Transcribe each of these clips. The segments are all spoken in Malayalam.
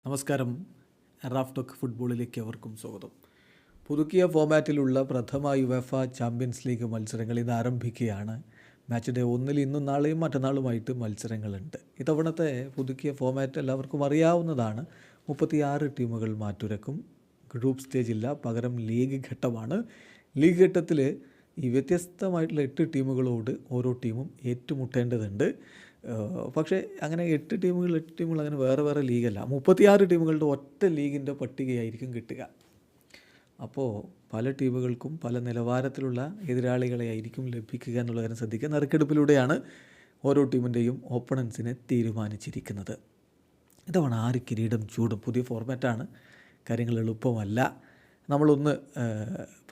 നമസ്കാരം. റാഫ് ടോക്ക് ഫുട്ബോളിലേക്ക് അവർക്കും സ്വാഗതം. പുതുക്കിയ ഫോമാറ്റിലുള്ള പ്രഥമ യുവേഫ ചാമ്പ്യൻസ് ലീഗ് മത്സരങ്ങൾ ഇന്ന് ആരംഭിക്കുകയാണ്. മാച്ച് ഡേ 1 ഇന്നും നാളെയും മറ്റന്നാളുമായിട്ട് മത്സരങ്ങളുണ്ട്. ഇത്തവണത്തെ പുതുക്കിയ ഫോമാറ്റ് എല്ലാവർക്കും അറിയാവുന്നതാണ്. 36 ടീമുകൾ മാറ്റുരക്കും. ഗ്രൂപ്പ് സ്റ്റേജില്ല, പകരം ലീഗ് ഘട്ടമാണ്. ലീഗ് ഘട്ടത്തിൽ ഈ വ്യത്യസ്തമായിട്ടുള്ള 8 ടീമുകളോട് ഓരോ ടീമും ഏറ്റുമുട്ടേണ്ടതുണ്ട്. പക്ഷേ അങ്ങനെ 8 ടീമുകൾ അങ്ങനെ വേറെ വേറെ ലീഗല്ല. 36 ടീമുകളുടെ ഒറ്റ ലീഗിൻ്റെ പട്ടികയായിരിക്കും കിട്ടുക. അപ്പോൾ പല ടീമുകൾക്കും പല നിലവാരത്തിലുള്ള എതിരാളികളെയായിരിക്കും ലഭിക്കുക എന്നുള്ള കാര്യം ശ്രദ്ധിക്കുക. നറുക്കെടുപ്പിലൂടെയാണ് ഓരോ ടീമിൻ്റെയും ഓപ്പണൻസിനെ തീരുമാനിച്ചിരിക്കുന്നത്. ഇതവണ ആര് കിരീടം ചൂടും? പുതിയ ഫോർമാറ്റാണ്, കാര്യങ്ങൾ എളുപ്പമല്ല. നമ്മളൊന്ന്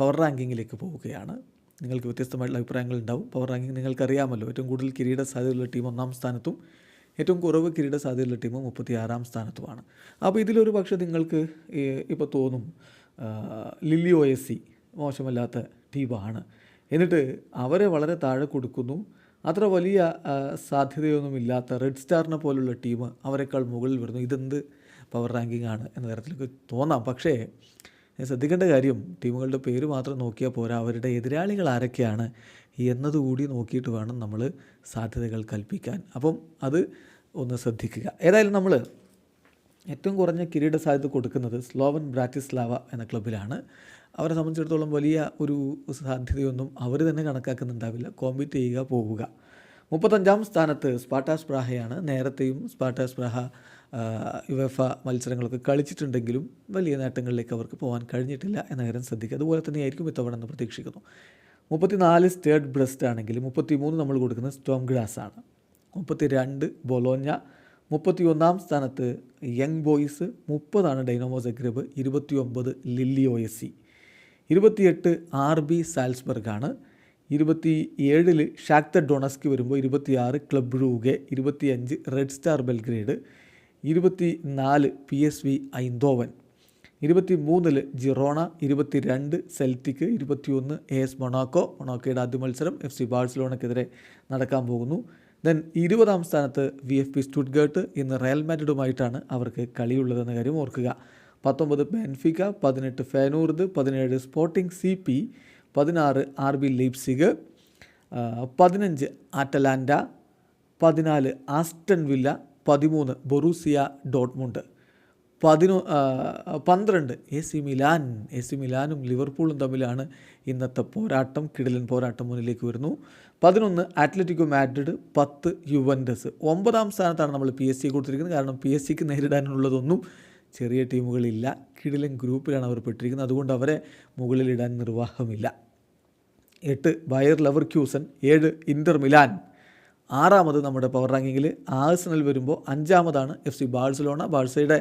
പവർ റാങ്കിങ്ങിലേക്ക് പോവുകയാണ്. നിങ്ങൾക്ക് വ്യത്യസ്തമായിട്ടുള്ള അഭിപ്രായങ്ങൾ ഉണ്ടാവും. പവർ റാങ്കിങ് നിങ്ങൾക്കറിയാമല്ലോ. ഏറ്റവും കൂടുതൽ കിരീട സാധ്യതയുള്ള ടീം 1-ാം സ്ഥാനത്തും ഏറ്റവും കുറവ് കിരീട സാധ്യതയുള്ള ടീം 36-ാം സ്ഥാനത്തുമാണ്. അപ്പോൾ ഇതിലൊരു പക്ഷേ നിങ്ങൾക്ക് ഇപ്പോൾ തോന്നും ലില്ലി OSC മോശമല്ലാത്ത ടീമാണ്, എന്നിട്ട് അവരെ വളരെ താഴെ കൊടുക്കുന്നു. അത്ര വലിയ സാധ്യതയൊന്നുമില്ലാത്ത റെഡ് സ്റ്റാറിനെ പോലുള്ള ടീം അവരെക്കാൾ മുകളിൽ വരുന്നു. ഇതെന്ത് പവർ റാങ്കിങ് ആണ് എന്ന തരത്തിലേക്ക് തോന്നാം. പക്ഷേ ശ്രദ്ധിക്കേണ്ട കാര്യം, ടീമുകളുടെ പേര് മാത്രം നോക്കിയാൽ പോരാ, അവരുടെ എതിരാളികൾ ആരൊക്കെയാണ് എന്നതുകൂടി നോക്കിയിട്ട് വേണം നമ്മൾ സാധ്യതകൾ കൽപ്പിക്കാൻ. അപ്പം അത് ഒന്ന് ശ്രദ്ധിക്കുക. ഏതായാലും നമ്മൾ ഏറ്റവും കുറഞ്ഞ കിരീട സാധ്യത കൊടുക്കുന്നത് സ്ലോവൻ ബ്രാറ്റിസ്ലാവ എന്ന ക്ലബ്ബിലാണ്. അവരെ സംബന്ധിച്ചിടത്തോളം വലിയ ഒരു സാധ്യതയൊന്നും അവർ തന്നെ കണക്കാക്കുന്നുണ്ടാവില്ല. കോമ്പീറ്റ് ചെയ്യുക, പോവുക. 35-ാം സ്ഥാനത്ത് സ്പാർട്ടാസ് പ്രാഹയാണ്. നേരത്തെയും സ്പാർട്ടാസ് പ്രാഹ യുവേഫ മത്സരങ്ങളൊക്കെ കളിച്ചിട്ടുണ്ടെങ്കിലും വലിയ നേട്ടങ്ങളിലേക്ക് അവർക്ക് പോകാൻ കഴിഞ്ഞിട്ടില്ല എന്ന കാര്യം ശ്രദ്ധിക്കുക. അതുപോലെ തന്നെയായിരിക്കും ഇത്തവണ എന്ന് പ്രതീക്ഷിക്കുന്നു. 34 സ്റ്റേഡ് ബ്രസ്റ്റ് ആണെങ്കിൽ 33 നമ്മൾ കൊടുക്കുന്നത് സ്റ്റോം ഗ്രാസ് ആണ്. 32 ബൊലോഞ്ഞ. 31-ാം സ്ഥാനത്ത് Young Boys. 30 Dinamo Zagreb. 29 Lille OSC. 28 RB സാൽസ്ബർഗാണ്. 27 ഷാക്തർ ഡൊണസ്കി വരുമ്പോൾ 26 Club Brugge. 25 Red Star Belgrade. 24 PSV Eindhoven. 23 Girona. 22 Celtic. 21 AS മൊണാക്കോയുടെ ആദ്യ മത്സരം FC ബാഴ്സലോണയ്ക്കെതിരെ നടക്കാൻ പോകുന്നു. ദെൻ 20-ാം സ്ഥാനത്ത് VfB സ്റ്റുട്ട്ഗർട്ട്. ഇന്ന് റയൽ മാഡ്രിഡുമായിട്ടാണ് അവർക്ക് കളിയുള്ളതെന്ന കാര്യം ഓർക്കുക. 19 Benfica. 18 ഫെനൂർദ്. 17 sporting CP. 16 RB Leipzig. 15 അറ്റലാൻറ്റ. 14 Aston villa. 13 Borussia Dortmund. 12 AC മിലാനും ലിവർപൂളും തമ്മിലാണ് ഇന്നത്തെ പോരാട്ടം. കിടിലൻ പോരാട്ടം മുന്നിലേക്ക് വരുന്നു. 11 അത്ലറ്റിക്കോ മാഡ്രിഡ്. 10 യുവൻറ്റസ്. 9-ാം സ്ഥാനത്താണ് നമ്മൾ PSG കൊടുത്തിരിക്കുന്നത്. കാരണം PSGക്ക് നേരിടാനുള്ളതൊന്നും ചെറിയ ടീമുകളില്ല. കിടിലൻ ഗ്രൂപ്പിലാണ് അവർ പെട്ടിരിക്കുന്നത്. അതുകൊണ്ട് അവരെ മുകളിലിടാൻ നിർവാഹമില്ല. 8 ബയർ ലെവർക്യൂസൻ. 7 Inter Milan. 6-ാമത് നമ്മുടെ പവർ റാങ്കിങ്ങിൽ ആഴ്സണൽ വരുമ്പോൾ 5-ാമതാണ് FC ബാഴ്സലോണ. ബാഴ്സയുടെ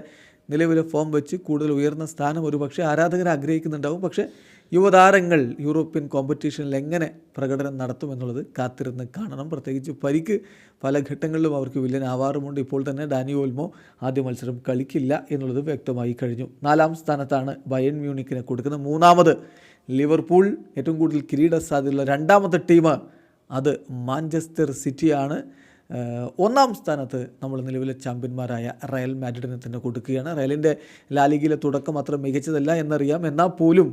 നിലവിലെ ഫോം വെച്ച് കൂടുതൽ ഉയർന്ന സ്ഥാനം ഒരു പക്ഷേ ആരാധകർ ആഗ്രഹിക്കുന്നുണ്ടാവും. പക്ഷേ യുവതാരങ്ങൾ യൂറോപ്യൻ കോമ്പറ്റീഷനിൽ എങ്ങനെ പ്രകടനം നടത്തുമെന്നുള്ളത് കാത്തിരുന്ന് കാണണം. പ്രത്യേകിച്ച് പരിക്ക് പല ഘട്ടങ്ങളിലും അവർക്ക് വില്ലനാവാറുമുണ്ട്. ഇപ്പോൾ തന്നെ ഡാനി ഓൽമോ ആദ്യ മത്സരം കളിക്കില്ല എന്നുള്ളത് വ്യക്തമായി കഴിഞ്ഞു. 4-ാം സ്ഥാനത്താണ് ബയൺ മ്യൂണിക്കിനെ കൊടുക്കുന്നത്. 3-ാമത് ലിവർപൂൾ. ഏറ്റവും കൂടുതൽ കിരീട സാധ്യതയുള്ള 2-ാമത്തെ ടീം അത് മാഞ്ചസ്റ്റർ സിറ്റിയാണ്. 1-ാം സ്ഥാനത്ത് നമ്മൾ നിലവിലെ ചാമ്പ്യന്മാരായ റയൽ മാഡ്രിഡിനെ തന്നെ കൊടുക്കുകയാണ്. റയലിൻ്റെ ലാലിഗയിലെ തുടക്കം അത്ര മികച്ചതല്ല എന്നറിയാം. എന്നാൽ പോലും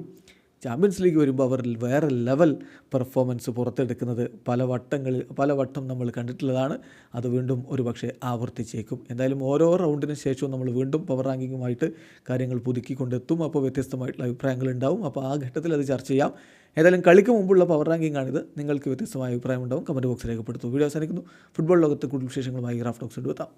ചാമ്പ്യൻസ് ലീഗ് വരുമ്പോൾ അവർ വേറെ ലെവൽ പെർഫോമൻസ് പുറത്തെടുക്കുന്നത് പലവട്ടം നമ്മൾ കണ്ടിട്ടുള്ളതാണ്. അത് വീണ്ടും ഒരു പക്ഷേ ആവർത്തിച്ചേക്കും. എന്തായാലും ഓരോ റൗണ്ടിന് ശേഷവും നമ്മൾ വീണ്ടും പവർ റാങ്കിങ്ങുമായിട്ട് കാര്യങ്ങൾ പുതുക്കിക്കൊണ്ടെത്തും. അപ്പോൾ വ്യത്യസ്തമായിട്ടുള്ള അഭിപ്രായങ്ങൾ ഉണ്ടാവും. അപ്പോൾ ആ ഘട്ടത്തിൽ അത് ചർച്ച ചെയ്യാം. ഏതായാലും കളിക്ക് മുമ്പുള്ള പവർ റാങ്കിങ് ആണിത്. നിങ്ങൾക്ക് വ്യത്യസ്തമായ അഭിപ്രായം ഉണ്ടാവും. കമൻറ്റ് ബോക്സ് രേഖപ്പെടുത്തും. വീഡിയോ അവസാനിക്കുന്നു. ഫുട്ബോൾ ലോകത്ത് കൂടുതൽ വിശേഷങ്ങളുമായി റാഫ് ടോക്സ് എടുത്താം.